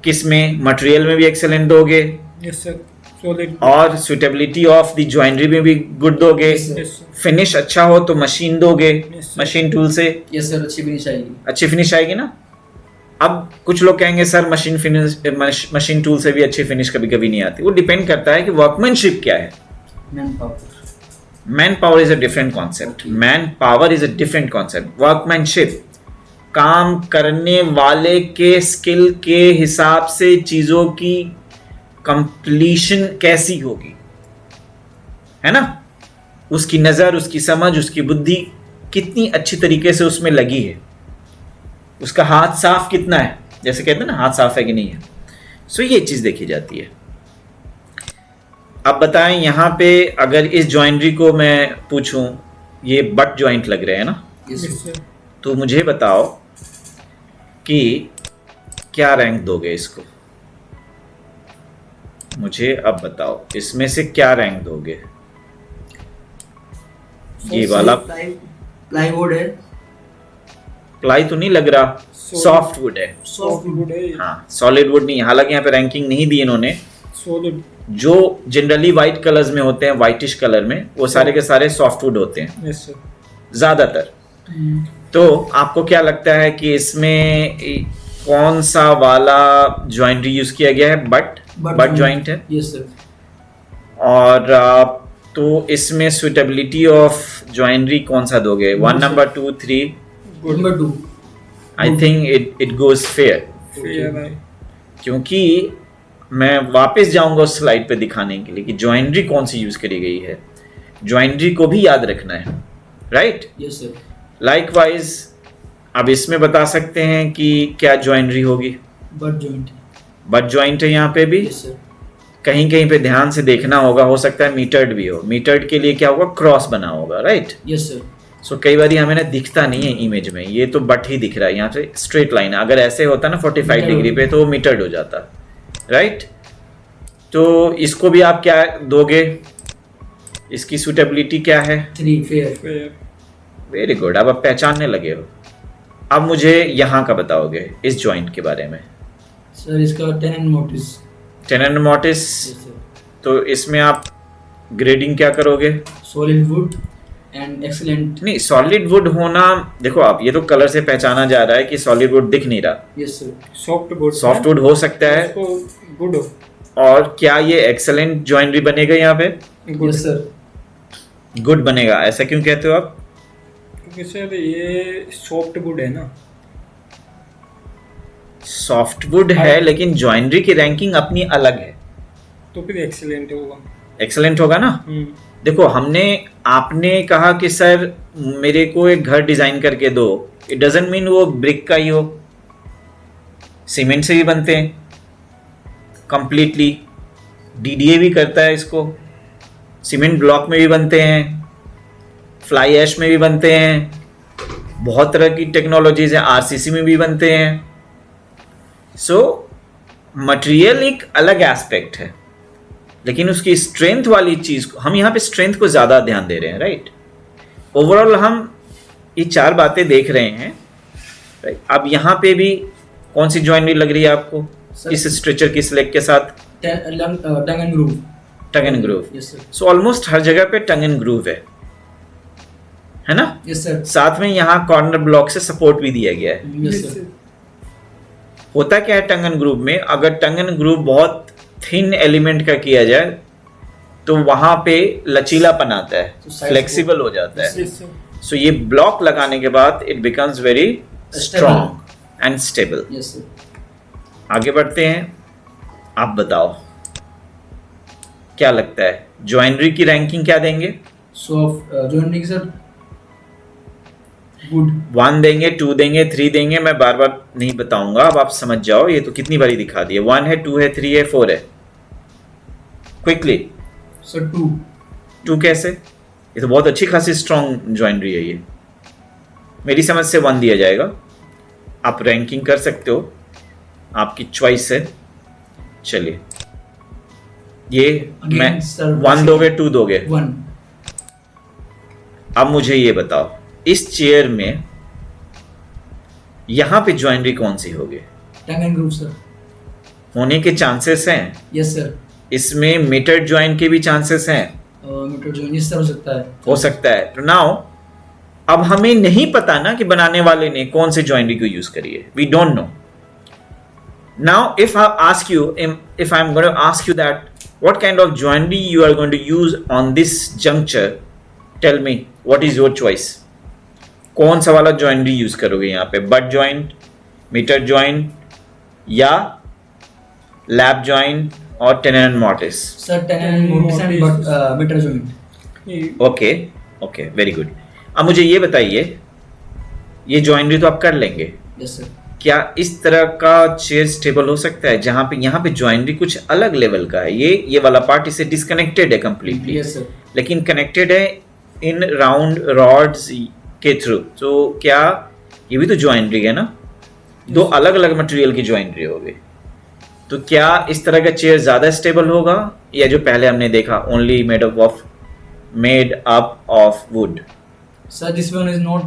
किस में? मटेरियल में भी एक्सेलेंट दोगे। Yes sir. सॉलिड। और सुटेबिलिटी ऑफ द ज्वाइनरी में भी गुड दोगे। फिनिश अच्छा हो तो मशीन दोगे, मशीन टूल से। यस सर, अच्छी फिनिश आएगी। अच्छी फिनिश आएगी ना? अब कुछ लोग कहेंगे सर मशीन टूल से भी अच्छी फिनिश कभी कभी नहीं आती। वो डिपेंड करता है कि वर्कमैनशिप क्या है। Man power is a different concept. Man power is a different concept. Workmanship, काम करने वाले के स्किल के हिसाब से चीजों की कंप्लीशन कैसी होगी, है ना। उसकी नजर, उसकी समझ, उसकी बुद्धि कितनी अच्छी तरीके से उसमें लगी है, उसका हाथ साफ कितना है, जैसे कहते हैं ना हाथ साफ है कि नहीं है। सो ये चीज देखी जाती है। अब बताएं यहां पे अगर इस जॉइंट्री को मैं पूछूं, ये बट जॉइंट लग रहे हैं ना, तो मुझे बताओ कि क्या रैंक दोगे इसको। मुझे अब बताओ इसमें से क्या रैंक दोगे। ये वाला प्लाईवुड है। प्लाई तो नहीं लग रहा, सॉफ्ट वुड है। सॉफ्टवुड है। हाँ, सॉलिड वुड नहीं। हालांकि यहाँ पे रैंकिंग नहीं दी इन्होंने। सॉलिड जो जनरली व्हाइट कलर्स में होते हैं, व्हाइटिश कलर में, वो सारे के सारे सॉफ्ट वुड होते हैं। Yes sir. ज्यादातर। तो आपको क्या लगता है कि इसमें कौन सा वाला जॉइंट्री यूज किया गया है? बट जॉइंट है। Yes sir. और तो इसमें सुटेबिलिटी ऑफ जॉइंट्री कौन सा दोगे? 1, number 2, 3? Number 2। I think it goes fair, क्योंकि मैं वापस जाऊंगा उस स्लाइड पे दिखाने के लिए कि जॉइंट्री कौन सी यूज करी गई है। जॉइंट्री को भी याद रखना है, राइट? Yes sir. लाइकवाइज अब इसमें बता सकते हैं कि क्या जॉइंट्री होगी? Butt joint. बट जॉइंट है यहाँ पे भी। Yes sir. कहीं कहीं पे ध्यान से देखना होगा, हो सकता है मीटर्ड भी हो। मीटर्ड के लिए क्या होगा? क्रॉस बना होगा, राइट? Yes sir. सो कई बार हमें ना दिखता नहीं है इमेज में, ये तो बट ही दिख रहा है। यहाँ से स्ट्रेट लाइन, अगर ऐसे होता ना 45 डिग्री पे तो वो मीटर्ड हो जाता, राइट? तो इसको भी आप क्या दोगे? इसकी सूटेबिलिटी क्या है? 3 फेयर। वेरी गुड, अब आप पहचानने लगे हो। अब मुझे यहाँ का बताओगे इस जॉइंट के बारे में। सर इसका टेनन मोटिस। Tenon mortise. तो इसमें आप ग्रेडिंग क्या करोगे? Solid wood and excellent. नहीं, सॉलिड वुड होना, देखो आप ये तो कलर से पहचाना जा रहा है कि सॉलिड वुड दिख नहीं रहा। Yes sir. Soft wood. Soft wood हो सकता है। गुड। और क्या ये एक्सेलेंट जॉइंट्री बनेगा यहाँ पे? Yes sir. गुड बनेगा। ऐसा क्यों कहते हो आप? क्योंकि सर ये सॉफ्ट वुड है ना। सॉफ्ट वुड है, लेकिन जॉइंट्री की रैंकिंग अपनी अलग है, तो फिर एक्सीलेंट होगा। एक्सेलेंट होगा ना। देखो आपने कहा कि सर मेरे को एक घर डिजाइन करके दो, इट डजंट मीन वो ब्रिक का ही हो। सीमेंट से भी बनते हैं कंप्लीटली, डीडीए भी करता है इसको, सीमेंट ब्लॉक में भी बनते हैं, फ्लाई ऐश में भी बनते हैं, बहुत तरह की टेक्नोलॉजीज है, आरसीसी में भी बनते हैं। सो मटेरियल एक अलग एस्पेक्ट है, लेकिन उसकी स्ट्रेंथ वाली चीज को हम यहाँ पे स्ट्रेंथ को ज्यादा ध्यान दे रहे हैं, राइट? ओवरऑल हम ये 4 बातें देख रहे हैं, राइट? अब यहाँ पे भी कौन सी जॉइंट्री लग रही है आपको इस स्ट्रेचर की स्लेग के साथ? Tongue and groove. Tongue and groove. Yes sir. So almost हर जगह पे टंग एंड ग्रूव है ना? Yes sir. साथ में यहाँ कॉर्नर ब्लॉक से सपोर्ट भी दिया गया है। Yes sir. होता क्या है टंग एंड ग्रूव में? अगर टंग एंड ग्रूव बहुत थिन एलिमेंट का किया जाए तो वहां पे लचीलापन आता है, फ्लेक्सिबल हो जाता है। सो ये ब्लॉक लगाने के बाद it becomes very strong and stable. Yes sir. आगे बढ़ते हैं, आप बताओ क्या लगता है जॉइंट्री की रैंकिंग क्या देंगे? Soft जॉइंट्री sir good. 1 देंगे, 2 देंगे, 3 देंगे? मैं बार बार नहीं बताऊंगा, अब आप समझ जाओ, ये तो कितनी बारी दिखा दिए। 1 है, 2 है, 3 है, 4 है। Quickly sir 2। 2 कैसे? ये तो बहुत अच्छी खासी स्ट्रॉन्ग जॉइंट्री है। ये मेरी समझ से 1 दिया जाएगा। आप रैंकिंग कर सकते हो, आपकी चॉइस है। चलिए, ये मैं 1 दोगे, 2 दोगे? 1। अब मुझे ये बताओ, इस चेयर में यहां पे जॉइंट्री कौन सी होगी? टंग एंड ग्रूव सर। होने के चांसेस हैं। Yes sir. इसमें मीटर्ड जॉइंट के भी चांसेस हैं। मीटर्ड जॉइंट इस तरह हो सकता है। हो सकता है। तो नाउ अब हमें नहीं पता ना कि बनाने वाले ने कौन से जॉइंट्री को यूज करी है, we don't know. Now if I ask you, if I'm going to ask you that what kind of joinery you are going to use on this juncture, tell me what is your choice. कौन सा वाला joinery use करोगे यहाँ पे? butt joint, meter joint या lap joint और tenon and mortise? Sir, tenon and mortise and meter joint. Okay okay, very good. अब मुझे ये बताइए, ये जॉइनरी तो आप कर लेंगे. Yes sir. क्या इस तरह का चेयर स्टेबल हो सकता है जहां पे यहाँ पे जॉइनरी कुछ अलग लेवल का है? ये वाला पार्ट इससे डिस्कनेक्टेड है कंप्लीटली. Yes sir. लेकिन कनेक्टेड है इन राउंड रॉड्स के थ्रू. तो क्या ये भी तो जॉइनरी है ना? दो अलग अलग मटेरियल की जॉइनरी होगी. तो क्या इस तरह का चेयर ज्यादा स्टेबल होगा या जो पहले हमने देखा only made up of wood? Sir, this one is not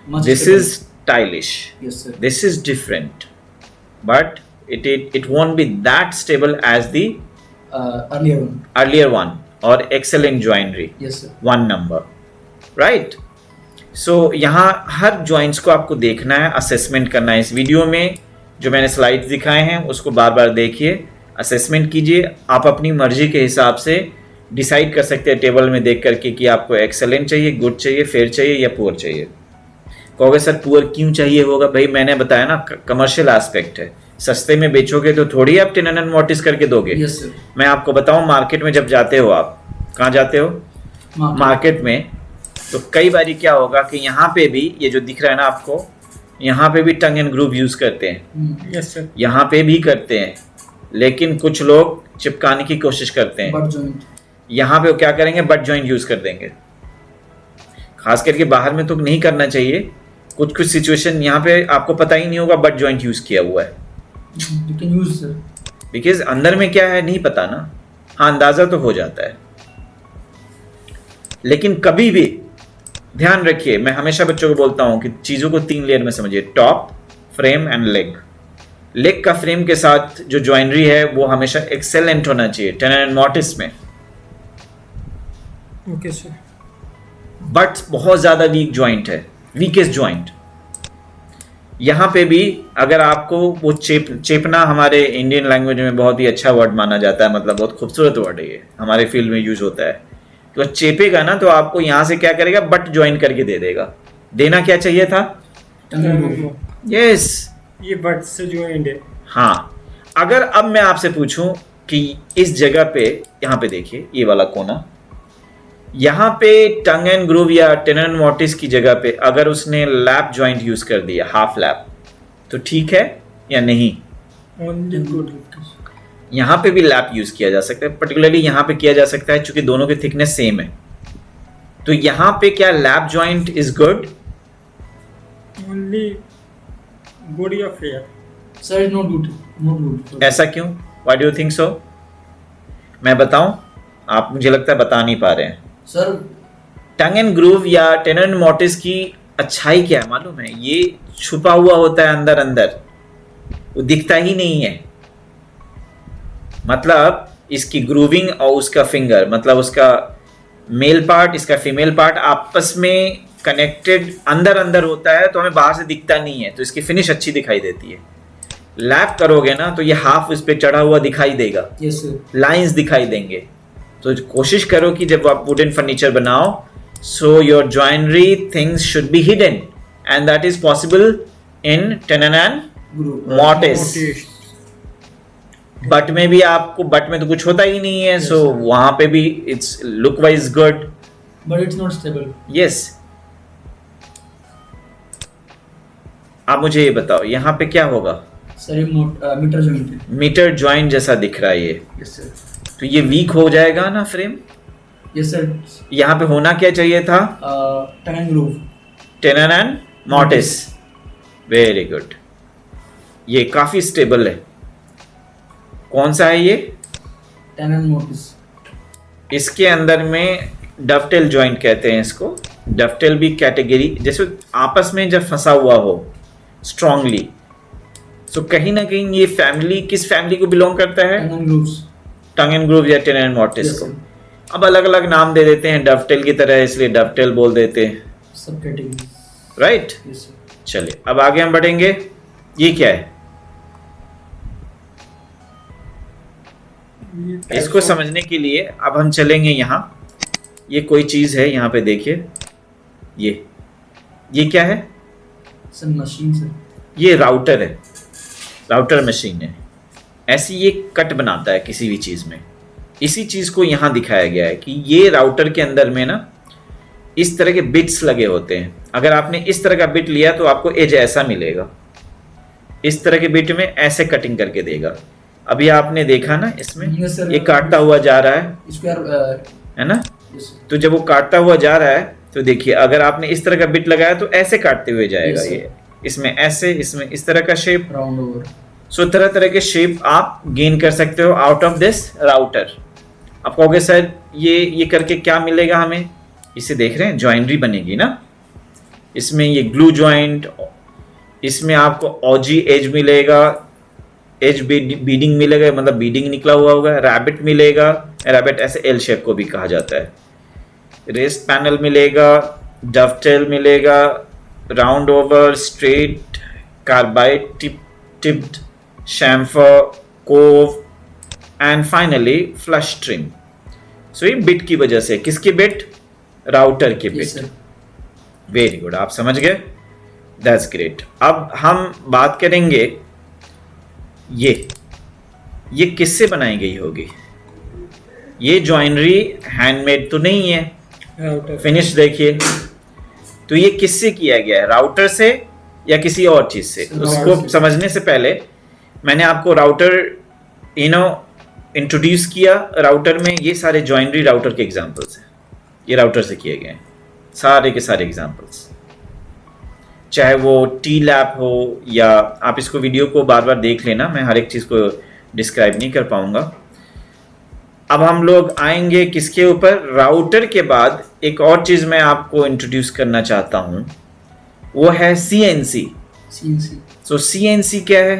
much This stable. is stylish. Yes sir. This is different, but it won't be that stable as the Earlier one. or excellent joinery. Yes sir. One number, right? So यहाँ हर joints को आपको देखना है, assessment करना है. इस video में जो मैंने slides दिखाए हैं उसको बार बार देखिए, assessment कीजिए. आप अपनी मर्जी के हिसाब से डिसाइड कर सकते हैं टेबल में देख करके कि आपको एक्सेलेंट चाहिए, गुड चाहिए, फेयर चाहिए या पुअर चाहिए. कहोगे सर पुअर क्यों चाहिए होगा? भाई मैंने बताया ना, कमर्शियल एस्पेक्ट है. सस्ते में बेचोगे तो थोड़ी आप टेनन एंड मॉर्टिस करके दोगे. Yes sir. मैं आपको बताऊं, मार्केट में जब जाते हो, आप कहाँ जाते हो? मार्केट में. तो कई बार क्या होगा कि यहाँ पे भी ये जो दिख रहा है ना आपको, यहाँ पे भी टंग एंड ग्रूव यूज करते हैं. Yes sir. यहाँ पे भी करते हैं, लेकिन कुछ लोग चिपकाने की कोशिश करते हैं. Butt joint. यहाँ पे वो क्या करेंगे? बट जॉइंट यूज कर देंगे. खास करके बाहर में तो नहीं करना चाहिए. कुछ कुछ सिचुएशन यहाँ पे आपको पता ही नहीं होगा बट जॉइंट यूज किया हुआ है. You can use sir. Because अंदर में क्या है नहीं पता ना. हाँ, अंदाजा तो हो जाता है, लेकिन कभी भी ध्यान रखिए, मैं हमेशा बच्चों को बोलता हूँ कि चीजों को 3 लेयर में समझिए. Top, frame and leg. Leg का फ्रेम के साथ जो जॉइनरी है वो हमेशा एक्सेलेंट होना चाहिए टेनन एंड मॉर्टिस में. Okay sir. बट बहुत ज्यादा वीक जॉइंट है, वीकेस्ट जॉइंट. यहां पे भी अगर आपको वो चेपना हमारे इंडियन लैंग्वेज में बहुत ही अच्छा वर्ड माना जाता है, मतलब बहुत खूबसूरत वर्ड है ये, हमारे फील्ड में यूज होता है. तो चेपेगा ना तो आपको यहां से क्या करेगा? बट ज्वाइन करके दे देगा. देना क्या चाहिए था? यस, ये बट से ज्वाइंट है. हाँ. अगर अब मैं आपसे पूछूं कि इस जगह पे, यहाँ पे देखिए ये वाला कोना, यहाँ पे टंग एंड ग्रूव या टेनन एंड मॉर्टिस की जगह पे अगर उसने लैप जॉइंट यूज कर दिया, हाफ लैप, तो ठीक है या नहीं? Only good. यहाँ पे भी लैप यूज किया जा सकता है, पर्टिकुलरली यहाँ पे किया जा सकता है क्योंकि दोनों की थिकनेस सेम है. तो यहाँ पे क्या lap joint is good? Only good या fair? Sir, it's not good. Not good. ऐसा क्यों? Why do you think so? मैं बताऊं? आप मुझे लगता है बता नहीं पा रहे हैं. Sir, टंग एंड ग्रूव या टेनन एंड मॉर्टिस की अच्छाई क्या है मालूम है? ये छुपा हुआ होता है अंदर अंदर, वो दिखता ही नहीं है. मतलब इसकी ग्रूविंग और उसका फिंगर, मतलब उसका मेल पार्ट, इसका फीमेल पार्ट आपस में कनेक्टेड अंदर अंदर होता है, तो हमें बाहर से दिखता नहीं है, तो इसकी फिनिश अच्छी दिखाई देती है. लैप करोगे ना तो ये हाफ उस पर चढ़ा हुआ दिखाई देगा, yes sir. लाइंस दिखाई देंगे. तो कोशिश करो कि जब आप वुडन फर्नीचर बनाओ, so your joinery things should be hidden, and that is possible in tenon and Group. Mortis. But में भी आपको, बट में तो कुछ होता ही नहीं है, सो वहां पे भी it's look wise good. But it's not stable. Yes. आप मुझे ये बताओ यहाँ पे क्या होगा? Sir, ये meter joint है. मीटर जॉइंट जैसा दिख रहा है ये, Yes sir. तो ये वीक हो जाएगा ना फ्रेम. Yes sir. यहाँ पे होना क्या चाहिए था? Tenon and groove. Tenon and mortis. Very good. ये काफी स्टेबल है. कौन सा है ये? Tenon and mortise. इसके अंदर में डफटेल जॉइंट कहते हैं इसको. डफटेल भी कैटेगरी, जैसे आपस में जब फंसा हुआ हो स्ट्रांगली, तो कहीं ना कहीं ये फैमिली किस फैमिली को बिलोंग करता है? Tenon and grooves. Tongue and groove या टेनन एंड मॉर्टिस Yes को. sir. अब अलग अलग नाम दे देते हैं डफटेल की तरह, इसलिए डफटेल बोल देते हैं, Subcategories. राइट. Yes sir. चलिए अब आगे हम बढ़ेंगे. ये क्या है? ये types इसको of- समझने के लिए अब हम चलेंगे यहाँ। ये कोई चीज़ है यहाँ पे देखिए, ये क्या है? Sir machine sir. ये राउटर है, राउटर मशीन है। ऐसी ये कट बनाता है किसी भी चीज़ में। इसी चीज़ को यहाँ दिखाया गया है कि ये राउटर के अंदर में ना इस तरह के बिट्स लगे होते हैं। अगर आपने इस तरह का बिट लिया तो आपको एज ऐसा मिलेगा, इस तरह के बिट में ऐसे कटिंग करके देगा। अभी आपने देखा ना इसमें Yes, sir. ये काटता हुआ जा रहा है, इसको यार है ना? yes, sir. तो जब वो काटता हुआ जा रहा है तो देखिए, अगर आपने इस तरह का बिट लगाया तो ऐसे काटते हुए जाएगा। Yes, sir. ये इसमें ऐसे, इसमें इस तरह का शेप। Round over. सो तरह तरह के शेप आप गेन कर सकते हो आउट ऑफ दिस राउटर। आप कहोगे सर ये करके क्या मिलेगा हमें? इसे देख रहे हैं, जॉइनरी बनेगी ना इसमें, ये ग्लू जॉइंट, इसमें आपको ओजी एज मिलेगा, एज बीडिंग मिलेगा, मतलब बीडिंग निकला हुआ होगा। रैबिट मिलेगा, रैबिट ऐसे एल शेप को भी कहा जाता है। रेस्ट पैनल मिलेगा, डवटेल मिलेगा, round over, straight, carbide, tipped, chamfer, cove and finally flush trim. So ये बिट की वजह से, किसके बिट? राउटर के Yes, bit. sir. Very good, आप समझ गए, दैट्स ग्रेट। अब हम बात करेंगे ये किससे बनाई गई होगी? ये जॉइनरी हैंडमेड तो नहीं है, router. फिनिश देखिए। तो ये किससे किया गया है? राउटर से या किसी और चीज से? राउटर उसको से। समझने से पहले मैंने आपको राउटर इंट्रोड्यूस किया। राउटर में ये सारे जॉइनरी राउटर के एग्जांपल्स हैं, ये राउटर से किए गए हैं सारे के सारे एग्जांपल्स। चाहे वो टी लैप हो, या आप इसको वीडियो को बार बार देख लेना, मैं हर एक चीज़ को डिस्क्राइब नहीं कर पाऊंगा। अब हम लोग आएंगे किसके ऊपर? राउटर के बाद एक और चीज़ मैं आपको इंट्रोड्यूस करना चाहता हूँ, वो है CNC। CNC। सो CNC क्या है?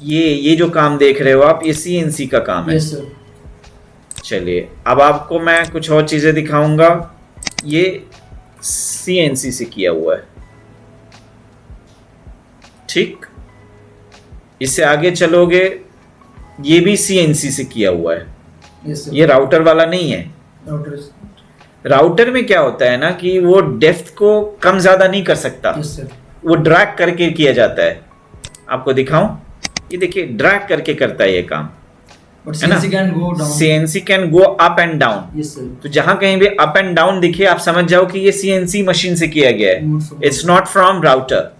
ये जो काम देख रहे हो आप, ये CNC का काम है। Yes sir. चलिए अब आपको मैं कुछ और चीज़ें दिखाऊंगा। ये CNC से किया हुआ है, ठीक। इससे आगे चलोगे, ये भी CNC से किया हुआ है। Yes sir. ये राउटर वाला नहीं है। राउटर। राउटर में क्या होता है ना कि वो डेप्थ को कम ज़्यादा नहीं कर सकता, यस सर। वो ड्रैग करके किया जाता है। आपको दिखाऊं, ये देखिए ड्रैग करके करता है ये काम, बट है ना? CNC can go down. CNC can go up and down. Yes sir. तो जहां कहीं भी अप एंड डाउन दिखे, आप समझ जाओ कि ये CNC मशीन से किया गया है, इट्स नॉट फ्रॉम राउटर।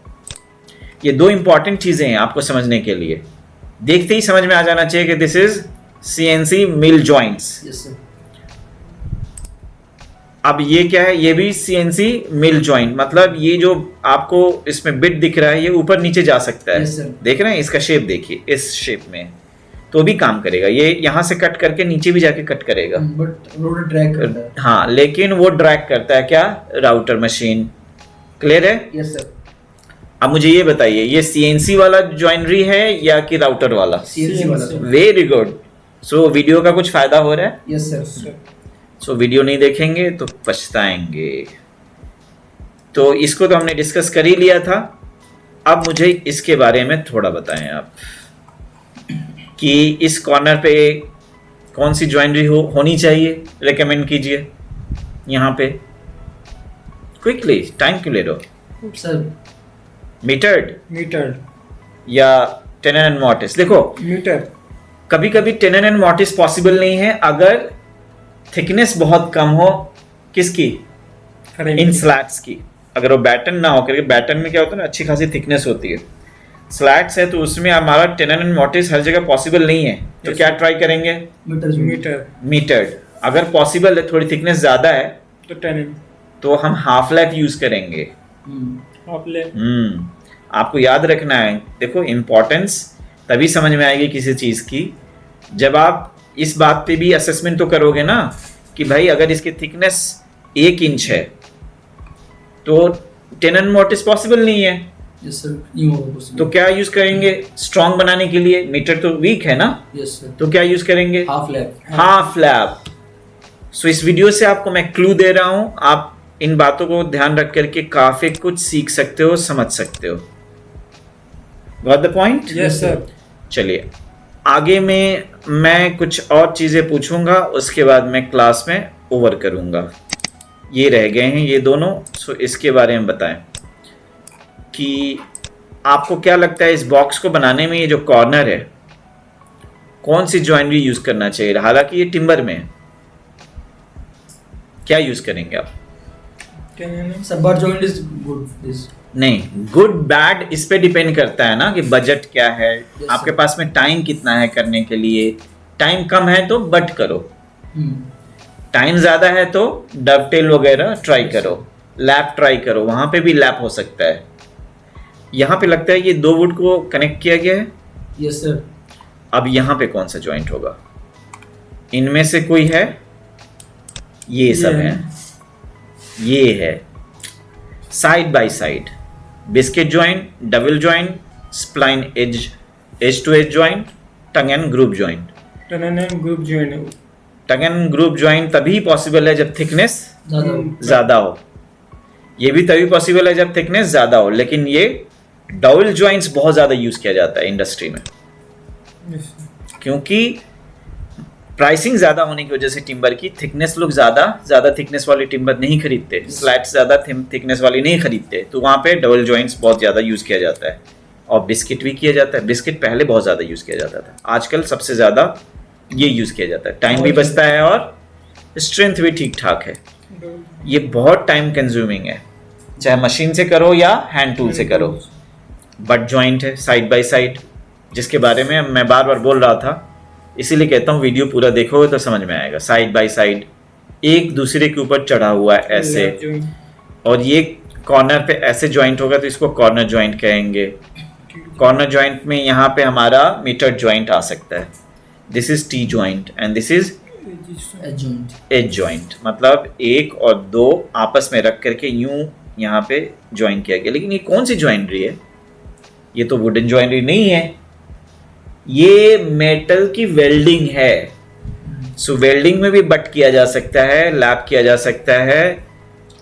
ये दो इंपॉर्टेंट चीजें हैं आपको समझने के लिए। देखते ही समझ में आ जाना चाहिए कि this is CNC mill joints. Yes sir. अब ये क्या है? ये भी CNC मिल जॉइंट, मतलब ये जो आपको इसमें बिट दिख रहा है, ये ऊपर नीचे जा सकता है। Yes, sir. देख रहे हैं इसका शेप, देखिए इस शेप में तो भी काम करेगा। ये यहाँ से कट करके नीचे भी जाके कट करेगा। बट रोटर ट्रैक करता है। हाँ, लेकिन वो ड्रैग करता है क्या? Router machine. क्लियर है? Yes sir. अब मुझे ये बताइए, ये CNC वाला जॉइनरी है या कि राउटर वाला? CNC वाला sir. Very good. So video का कुछ फायदा हो रहा है? Yes sir. सो वीडियो नहीं देखेंगे तो पछताएंगे। तो इसको तो हमने डिस्कस कर ही लिया था। अब मुझे इसके बारे में थोड़ा बताएं आप कि इस कॉर्नर पे कौन सी जॉइनरी होनी चाहिए, रेकमेंड कीजिए यहाँ पे क्विकली, टाइम क्यों ले रहे हो? सर मीटर्ड मीटर या टेनन एंड मॉर्टिस? देखो मीटर कभी कभी टेनन एंड मॉर्टिस पॉसिबल नहीं है अगर थिकनेस बहुत कम हो। किसकी? इन स्लैट्स की। अगर वो बैटन ना हो, करके बैटन में क्या होता है ना, अच्छी खासी थिकनेस होती है। स्लैट्स है तो उसमें हमारा टेनन एंड मॉर्टिस हर जगह पॉसिबल नहीं है, तो Yes, क्या sir. ट्राई करेंगे? Mitre mitred. अगर पॉसिबल है, थोड़ी थिकनेस ज्यादा है, तो 10 तो हम हाफ लाइफ यूज करेंगे। आप ले आपको याद रखना है, देखो इंपॉर्टेंस तभी समझ में आएगी किसी चीज की जब आप इस बात पे भी असेसमेंट तो करोगे ना कि भाई अगर इसकी थिकनेस 1 इंच है तो टेनन मॉर्टिस पॉसिबल नहीं है, यस सर। नहीं होगा possible। तो क्या यूज करेंगे स्ट्रॉन्ग बनाने के लिए? मीटर तो वीक है ना, यस सर। तो क्या यूज करेंगे? Half lap. Half lap. So इस वीडियो से आपको मैं क्लू दे रहा हूं, आप इन बातों को ध्यान रख करके काफी कुछ सीख सकते हो, समझ सकते हो। Got the point? Yes sir. चलिए आगे में मैं कुछ और चीज़ें पूछूंगा, उसके बाद मैं क्लास में ओवर करूंगा। ये रह गए हैं ये दोनों। सो इसके बारे में बताएं कि आपको क्या लगता है इस बॉक्स को बनाने में ये जो कॉर्नर है कौन सी ज्वाइनरी यूज करना चाहिए? हालांकि ये टिम्बर में है, क्या यूज करेंगे आप? Subbar joint is good. This. नहीं, गुड बैड इस पे डिपेंड करता है ना कि बजट क्या है, आपके पास में टाइम कितना है करने के लिए। टाइम कम है तो बट करो, टाइम ज़्यादा है तो डवटेल वगैरह ट्राई करो, लैप ट्राई करो, वहाँ पे भी लैप हो सकता है। यहाँ पे लगता है ये दो वुड को कनेक्ट किया गया है। Yes sir. अब यहाँ पे कौन सा जॉइंट होगा? इनमें से कोई है? ये सब है, ये है side by side biscuit joint, double joint, spline edge to edge joint, tongue and groove joint. Tongue and groove joint, tongue and groove joint तभी पॉसिबल है जब थिकनेस ज्यादा हो। ये भी तभी पॉसिबल है जब थिकनेस ज्यादा हो, लेकिन ये डबल जॉइंट्स बहुत ज्यादा यूज किया जाता है इंडस्ट्री में, क्योंकि प्राइसिंग ज़्यादा होने की वजह से टिम्बर की थिकनेस लोग ज़्यादा थिकनेस वाली टिम्बर नहीं खरीदते, स्लैट्स ज़्यादा थिकनेस वाली नहीं खरीदते, तो वहाँ पे डबल जॉइंट्स बहुत ज़्यादा यूज़ किया जाता है। और बिस्किट भी किया जाता है। बिस्किट पहले बहुत ज़्यादा यूज़ किया जाता था, आजकल सबसे ज़्यादा ये यूज़ किया जाता है। टाइम भी बचता है और स्ट्रेंथ भी ठीक ठाक है। ये बहुत टाइम कंज्यूमिंग है, चाहे मशीन से करो या हैंड टूल से करो। बट जॉइंट है साइड बाय साइड, जिसके बारे में मैं बार बार बोल रहा था, इसीलिए कहता हूँ वीडियो पूरा देखोगे तो समझ में आएगा। साइड बाय साइड एक दूसरे के ऊपर चढ़ा हुआ है ऐसे, और ये कॉर्नर पे ऐसे जॉइंट होगा तो इसको कॉर्नर जॉइंट कहेंगे। कॉर्नर जॉइंट में यहाँ पे हमारा मीटर जॉइंट आ सकता है। This is T joint and this is edge joint, मतलब एक और दो आपस में रख करके यूं यहाँ पे ज्वाइन किया गया। लेकिन ये कौन सी ज्वाइनरी है? ये तो वुडन ज्वाइनरी नहीं है, ये मेटल की वेल्डिंग है। सो वेल्डिंग में भी बट किया जा सकता है, लैप किया जा सकता है,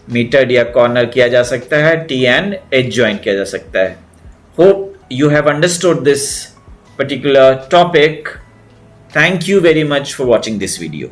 मीटर्ड या कॉर्नर किया जा सकता है, टी एंड एज जॉइंट किया जा सकता है। Hope you have understood this particular topic. Thank you very much for watching this video.